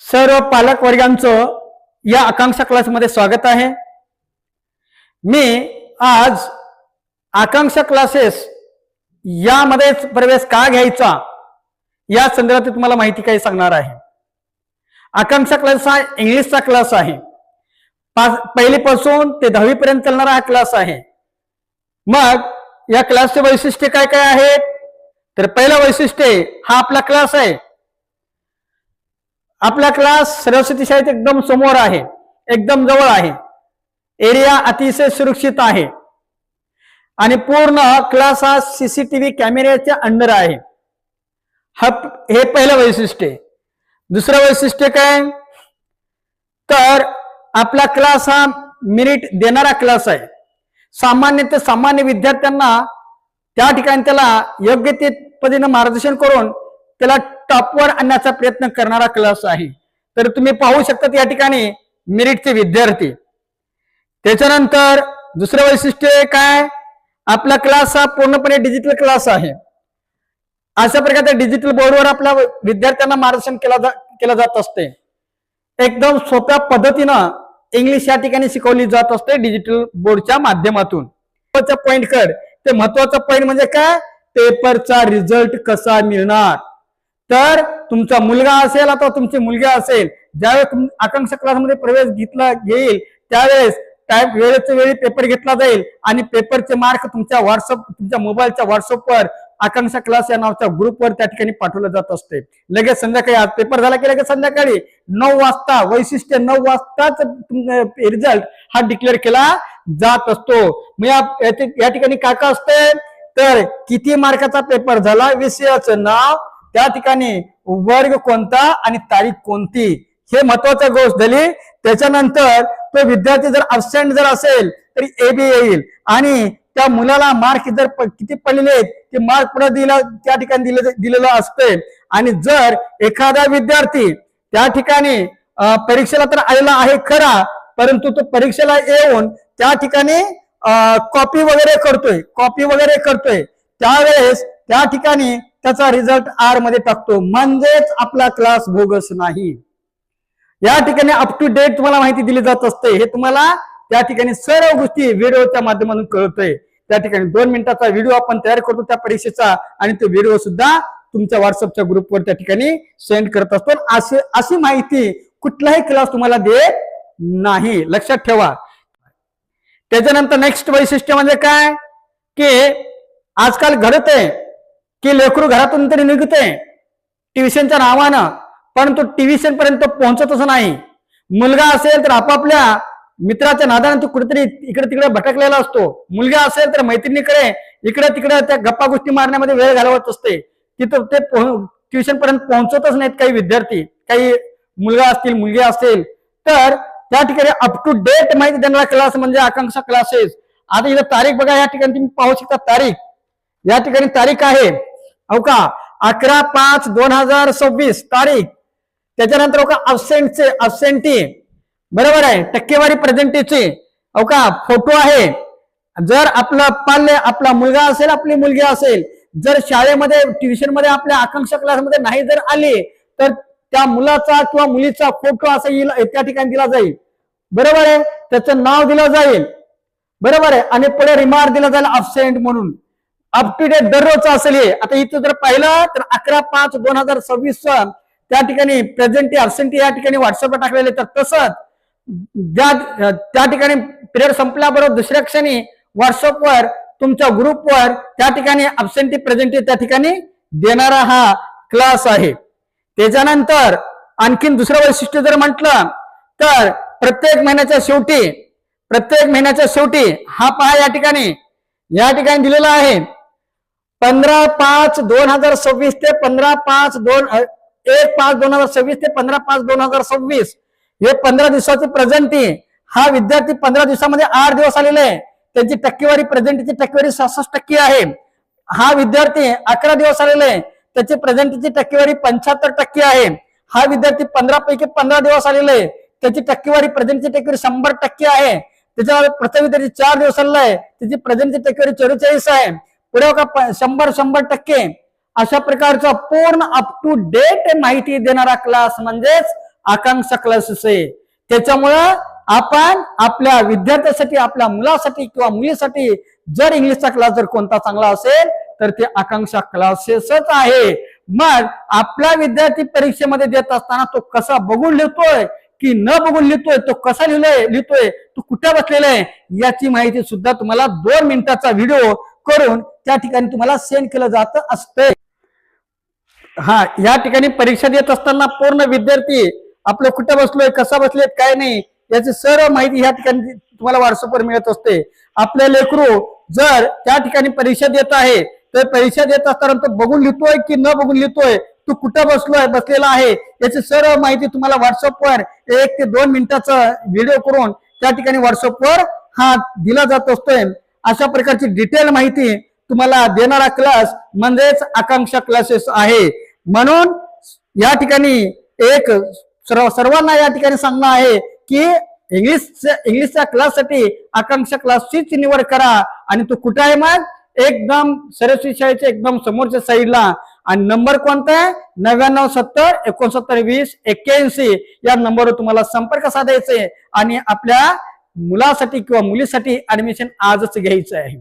सर्व पालक वर्गांचं या आकांक्षा क्लासमध्ये स्वागत आहे। मी आज आकांक्षा क्लासेस यामध्ये प्रवेश का घ्यायचा या संदर्भात तुम्हाला माहिती काही सांगणार आहे। आकांक्षा क्लास हा इंग्लिशचा क्लास आहे। पहिलीपासून ते 10वी पर्यंत चालणारा हा क्लास आहे। मग या क्लासचे वैशिष्ट्य काय काय आहेत? तर पहिलं वैशिष्ट्य हा आपला क्लास आहे। आपला क्लास सरस्वती शाळेत एकदम समोर आहे, एकदम जवळ आहे। एरिया अतिशय सुरक्षित आहे आणि पूर्ण क्लास हा सीसीटीव्ही कॅमेऱ्याच्या अंडर आहे। हे पहिलं वैशिष्ट्य। दुसरं वैशिष्ट्य काय? तर आपला क्लास हा मेरिट देणारा क्लास आहे। सामान्य सामान्य विद्यार्थ्यांना त्या ठिकाणी त्याला योग्य ते पद्धतीने मार्गदर्शन करून त्याला टॉपवर आणण्याचा प्रयत्न करणारा क्लास आहे। तर तुम्ही पाहू शकता या ठिकाणी मेरिटचे विद्यार्थी। त्याच्यानंतर दुसरं वैशिष्ट्य काय? आपला क्लास हा पूर्णपणे डिजिटल क्लास आहे। अशा प्रकारे डिजिटल बोर्डवर आपल्या विद्यार्थ्यांना मार्गदर्शन केलं जात असते। एकदम सोप्या पद्धतीनं इंग्लिश या ठिकाणी शिकवली जात असते डिजिटल बोर्डच्या माध्यमातून। महत्वाचा पॉइंट म्हणजे काय? पेपरचा रिझल्ट कसा मिळणार? तर तुमचा मुलगा असेल अथवा तुमची मुलगी असेल, ज्यावेळेस आकांक्षा क्लासमध्ये प्रवेश घेईल त्यावेळेस वेळेच्या वेळी पेपर घेतला जाईल आणि पेपरचे मार्क तुमच्या मोबाईलच्या व्हॉट्सअपवर आकांक्षा क्लास या नावाच्या ग्रुपवर त्या ठिकाणी पाठवलं जात असते। लगेच संध्याकाळी आज पेपर झाला की लगेच संध्याकाळी 9 वाजता वैशिष्ट्य 9 वाजताच रिझल्ट हा डिक्लेअर केला जात असतो। मग या ठिकाणी काय असते? तर किती मार्काचा पेपर झाला, विषयाचं नाव, त्या ठिकाणी वर्ग कोणता आणि तारीख कोणती, हे महत्वाची गोष्ट झाली। त्याच्यानंतर तो विद्यार्थी जर अब्सेंट जर असेल तरी एबी येईल आणि त्या मुलाला मार्क जर किती पडलेले ते मार्क पुढे त्या ठिकाणी दिलेलं असते। आणि जर एखादा विद्यार्थी त्या ठिकाणी परीक्षेला तर आलेला आहे खरा, परंतु तो परीक्षेला येऊन त्या ठिकाणी कॉपी वगैरे करतोय त्यावेळेस त्या ठिकाणी त्याचा रिझल्ट आर मध्ये टाकतो, म्हणजेच आपला क्लास बोगस नाही। या ठिकाणी अप टू डेट तुम्हाला माहिती दिली जात असते। हे तुम्हाला त्या ठिकाणी सर्व गोष्टी व्हिडिओच्या माध्यमातून कळतोय। त्या ठिकाणी 2 मिनिटाचा व्हिडिओ आपण तयार करतो त्या परीक्षेचा आणि तो व्हिडिओ सुद्धा तुमच्या व्हॉट्सअपच्या ग्रुपवर त्या ठिकाणी सेंड करत असतो। अशी माहिती कुठलाही क्लास तुम्हाला देत नाही, लक्षात ठेवा। त्याच्यानंतर नेक्स्ट वैशिष्ट्य म्हणजे काय? की आजकाल घडत आहे की लेकरू घरातून तरी निघते ट्युशनच्या नावानं, परंतु ट्युशन पर्यंत पोहोचतच नाही। मुलगा असेल तर आपापल्या मित्राच्या नादाने तो कुठेतरी इकडे तिकडे भटकलेला असतो। मुलगा असेल तर मैत्रिणीकडे इकडे तिकडे त्या गप्पा गोष्टी मारण्यामध्ये वेळ घालवत असते। तिथं ते ट्युशन पर्यंत पोहोचतच नाहीत काही विद्यार्थी, काही मुलगा असतील मुलगी असेल। तर त्या ठिकाणी अप टू डेट माहिती देणारा क्लास म्हणजे आकांक्षा क्लासेस। आता इथं तारीख बघा, या ठिकाणी तुम्ही पाहू शकता तारीख। या ठिकाणी तारीख आहे हो का 11/5/2026 तारीख। त्याच्यानंतर का अब्सेंटी बरोबर आहे, टक्केवारी प्रेझेंटीची हो का फोटो आहे। जर आपला मुलगा असेल आपली मुलगी असेल, जर शाळेमध्ये ट्युशन मध्ये आपल्या आकांक्षा क्लासमध्ये नाही जर आली तर त्या मुलाचा किंवा मुलीचा फोटो असा त्या ठिकाणी दिला जाईल, बरोबर आहे। त्याचं नाव दिलं जाईल, बरोबर आहे, आणि पुढे रिमार्क दिला जाईल अब्सेंट म्हणून। अप टू डेट दररोज असेल। आता इथं जर पाहिलं तर 11/5/2026 त्या ठिकाणी प्रेझेंटी अब्सेंटी या ठिकाणी व्हॉट्सअपला टाकलेले। तर तसंच त्या ठिकाणी पिरियड संपल्याबरोबर दुसऱ्या क्षणी व्हॉट्सअपवर तुमच्या ग्रुपवर त्या ठिकाणी अब्सेंटी प्रेझेंटी त्या ठिकाणी देणारा हा क्लास आहे। त्याच्यानंतर आणखीन दुसरं वैशिष्ट्य जर म्हटलं तर प्रत्येक महिन्याच्या शेवटी हा पहा या ठिकाणी दिलेला आहे 15/5/2026 ते 1/5/2026 ते 15/5/2026 हे 15 दिवसाची प्रेझेंटी। हा विद्यार्थी 15 दिवसामध्ये 8 दिवस आलेले आहे, त्यांची टक्केवारी प्रेझेंटीची टक्केवारी 66% आहे। हा विद्यार्थी 11 दिवस आलेले आहे, त्याची प्रेझेंटीची टक्केवारी 75% आहे। हा विद्यार्थी 15 पैकी 15 दिवस आलेले आहे, त्याची टक्केवारी प्रेझेंटची टक्केवारी 100% आहे। त्याच्यावर प्रथम विद्यार्थी 4 दिवस आलेला आहे, त्याची प्रेझेंटची टक्केवारी 44 आहे। पुढे का 100% अशा प्रकारचा पूर्ण अप टू डेट माहिती देणारा क्लास म्हणजेच आकांक्षा क्लासेस आहे. त्याच्यामुळं आपण आपल्या विद्यार्थ्यासाठी, आपल्या मुलासाठी किंवा मुलीसाठी जर इंग्लिशचा क्लास जर कोणता चांगला असेल तर ते आकांक्षा क्लासेसच आहे. मग आपला विद्यार्थी परीक्षेमध्ये देत असताना तो कसा बघून लिहितोय की न बघून लिहितोय, तो कसा लिहितोय, तो कुठे बसलेला आहे, याची माहिती सुद्धा तुम्हाला 2 मिनिटाचा व्हिडिओ करून त्या ठिकाणी तुम्हाला सेंड केलं जात असते. हा, या ठिकाणी परीक्षा देत असताना पूर्ण विद्यार्थी आपलं कुठं बसलोय, कसा बसलेत, काय नाही, याची सर्व माहिती या ठिकाणी तुम्हाला व्हॉट्सअपवर मिळत असते. आपले लेकरू जर त्या ठिकाणी परीक्षा देत आहे तर परीक्षा देत असताना तो बघून लिहितोय की न बघून लिहितोय, तो कुठं बसलेला आहे, याची सर्व माहिती तुम्हाला व्हॉट्सअपवर 1 ते 2 मिनिटाचा व्हिडिओ करून त्या ठिकाणी व्हॉट्सअपवर हा दिला जात असतोय. अशा प्रकारची डिटेल माहिती तुम्हाला देणारा क्लास म्हणजेच आकांक्षा क्लासेस आहे. म्हणून या ठिकाणी एक सर्वांना या ठिकाणी सांगणं आहे की इंग्लिशच्या क्लाससाठी आकांक्षा क्लासचीच निवड करा. आणि तो कुठे आहे मग, एकदम सरस्वती शाळेच्या एकदम समोरच्या साईडला. आणि नंबर कोणता आहे, 9970 69 20 81 या नंबरवर तुम्हाला संपर्क साधायचा आहे आणि आपल्या मुलासाठी किंवा मुलीसाठी ऍडमिशन आजच घ्यायचं आहे.